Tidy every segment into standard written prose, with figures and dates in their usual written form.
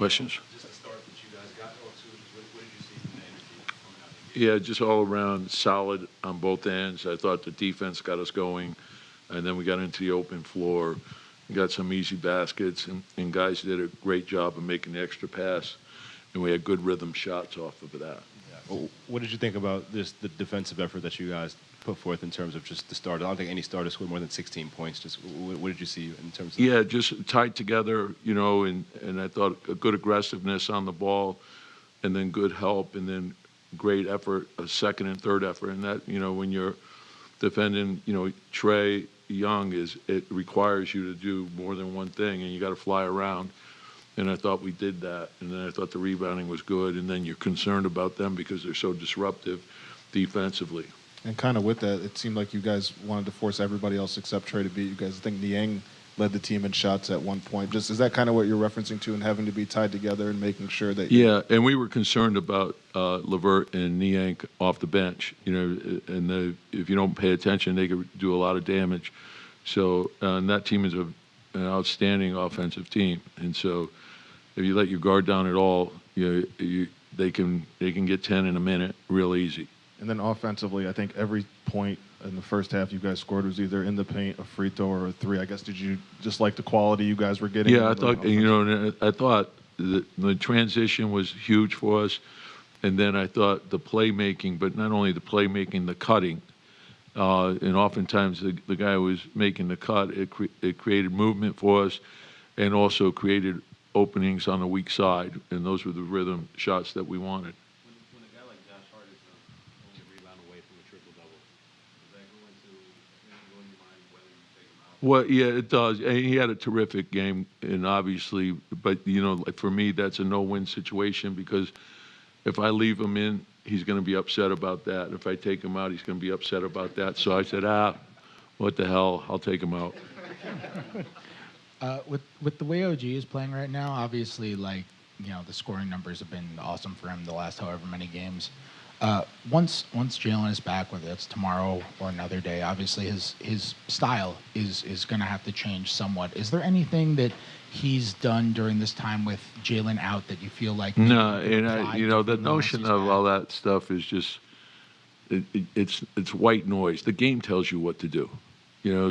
questions? Just the start that you guys got off to, what did you see from the energy coming out of the game? Yeah, just all around solid on both ends. I thought the defense got us going, and then we got into the open floor, got some easy baskets, and guys did a great job of making the extra pass, and we had good rhythm shots off of that. Well, what did you think about the defensive effort that you guys put forth in terms of just the start? I don't think any starter scored more than 16 points. Just what did you see in terms of? Yeah, just tied together, and I thought a good aggressiveness on the ball, and then good help, and then great effort, a second and third effort. And that, when you're defending, Trey Young, it requires you to do more than one thing, and you got to fly around. And I thought we did that. And then I thought the rebounding was good. And then you're concerned about them because they're so disruptive defensively. And kind of with that, it seemed like you guys wanted to force everybody else except Trey to beat you guys. I think Niang led the team in shots at one point. Just is that kind of what you're referencing to, and having to be tied together and making sure that? Yeah, and we were concerned about Levert and Niang off the bench. And if you don't pay attention, they could do a lot of damage. So and that team is an outstanding offensive team. And so if you let your guard down at all, they can get 10 in a minute real easy. And then offensively, I think every point in the first half you guys scored was either in the paint, a free throw, or a three. I guess, did you just like the quality you guys were getting? Yeah, I thought the transition was huge for us, and then I thought the playmaking, but not only the playmaking, the cutting, and oftentimes the guy who was making the cut, it created movement for us, and also created openings on the weak side, and those were the rhythm shots that we wanted. When a guy like Josh Hart is only a rebound away from a triple-double, does that go in your mind whether you take him out? Well, yeah, it does. And he had a terrific game, and obviously, but like for me, that's a no-win situation because if I leave him in, he's going to be upset about that. If I take him out, he's going to be upset about that. So I said, what the hell? I'll take him out. With the way OG is playing right now, obviously, the scoring numbers have been awesome for him the last however many games. Once Jalen is back, whether it's tomorrow or another day, obviously his style is going to have to change somewhat. Is there anything that he's done during this time with Jalen out that you feel like? No, and the notion of all that stuff is just it's white noise. The game tells you what to do,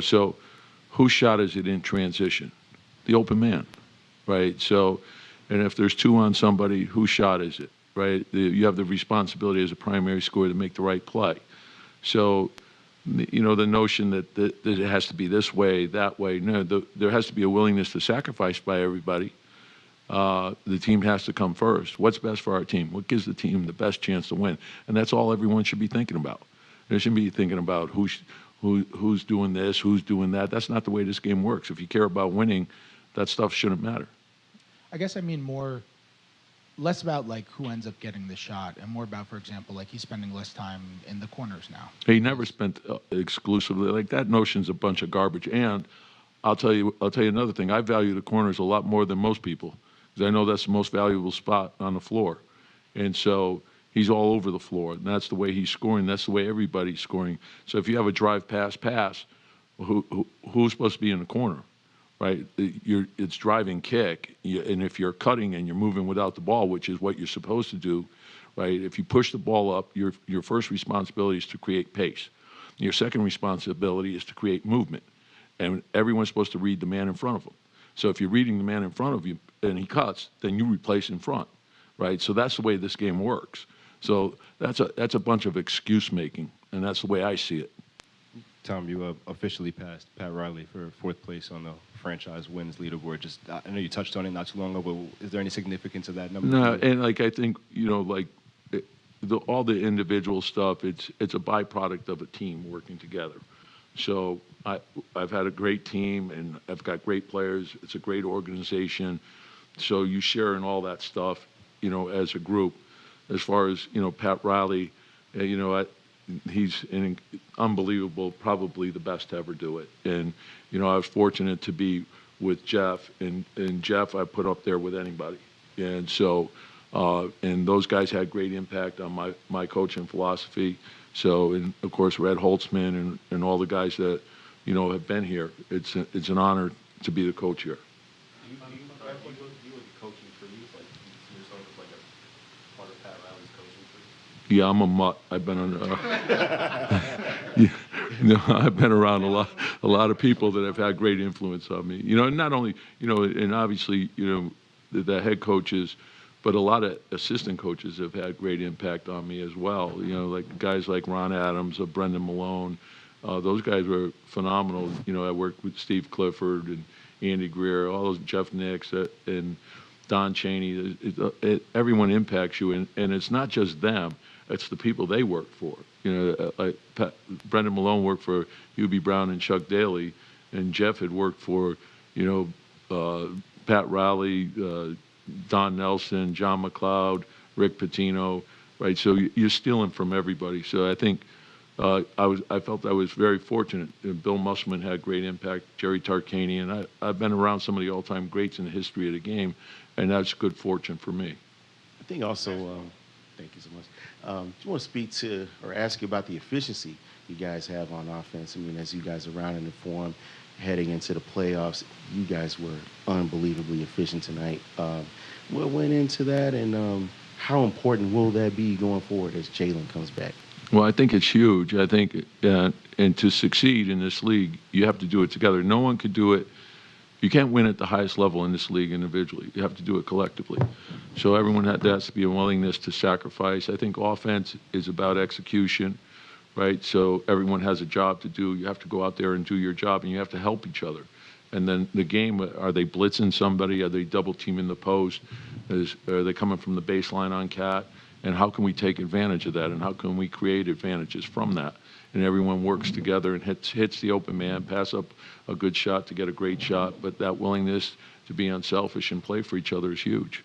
So, whose shot is it in transition? The open man, right? So, and if there's two on somebody, whose shot is it, right? You have the responsibility as a primary scorer to make the right play. So, the notion that it has to be this way, that way, no, there has to be a willingness to sacrifice by everybody. The team has to come first. What's best for our team? What gives the team the best chance to win? And that's all everyone should be thinking about. They shouldn't be thinking about who's doing this, who's doing that. That's not the way this game works. If you care about winning, that stuff shouldn't matter. I guess I mean less about who ends up getting the shot, and more about, for example, he's spending less time in the corners now. He never spent exclusively that. Notion's a bunch of garbage. And I'll tell you another thing. I value the corners a lot more than most people because I know that's the most valuable spot on the floor, and so he's all over the floor, and that's the way he's scoring. That's the way everybody's scoring. So if you have a drive, pass, who's supposed to be in the corner, right? It's driving, kick, and if you're cutting and you're moving without the ball, which is what you're supposed to do, right? If you push the ball up, your first responsibility is to create pace. Your second responsibility is to create movement, and everyone's supposed to read the man in front of them. So if you're reading the man in front of you and he cuts, then you replace in front, right? So that's the way this game works. So that's a bunch of excuse making, and that's the way I see it. Tom, you officially passed Pat Riley for fourth place on the franchise wins leaderboard. I know you touched on it not too long ago, but is there any significance of that number? No, and I think all the individual stuff, it's a byproduct of a team working together. So I've had a great team, and I've got great players. It's a great organization. So you share in all that stuff, as a group. As far as Pat Riley, he's unbelievable, probably the best to ever do it. And I was fortunate to be with Jeff, and Jeff I put up there with anybody. And so, and those guys had great impact on my coaching philosophy. So, and of course, Red Holtzman and all the guys that have been here. It's an honor to be the coach here. You were the coaching for youth like part of Pat Riley's coaching tree? Yeah, I'm a mutt. I've been on. Yeah, I've been around a lot of people that have had great influence on me. And not only, and obviously, the head coaches, but a lot of assistant coaches have had great impact on me as well. Like guys like Ron Adams or Brendan Malone. Those guys were phenomenal. I worked with Steve Clifford and Andy Greer, all those Jeff Nicks and Don Chaney. Everyone impacts you, and it's not just them. It's the people they work for. Like Brendan Malone worked for Hubie Brown and Chuck Daly, and Jeff had worked for, Pat Riley, Don Nelson, John McLeod, Rick Pitino, right? So you're stealing from everybody. So I think I felt I was very fortunate. Bill Musselman had great impact, Jerry Tarkanian. I've been around some of the all-time greats in the history of the game, and that's good fortune for me. I think also, thank you so much. Just want to speak to or ask you about the efficiency you guys have on offense. I mean, as you guys are rounding the form, heading into the playoffs, you guys were unbelievably efficient tonight. What went into that, and how important will that be going forward as Jalen comes back? Well, I think it's huge. I think, and to succeed in this league, you have to do it together. No one could do it. You can't win at the highest level in this league individually. You have to do it collectively. So everyone has to be a willingness to sacrifice. I think offense is about execution, right? So everyone has a job to do. You have to go out there and do your job, and you have to help each other. And then the game, are they blitzing somebody? Are they double teaming the post? Are they coming from the baseline on cat? And how can we take advantage of that? And how can we create advantages from that? And everyone works together and hits the open man, pass up a good shot to get a great shot. But that willingness to be unselfish and play for each other is huge.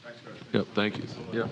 Thanks, Yep, thank you. Yeah.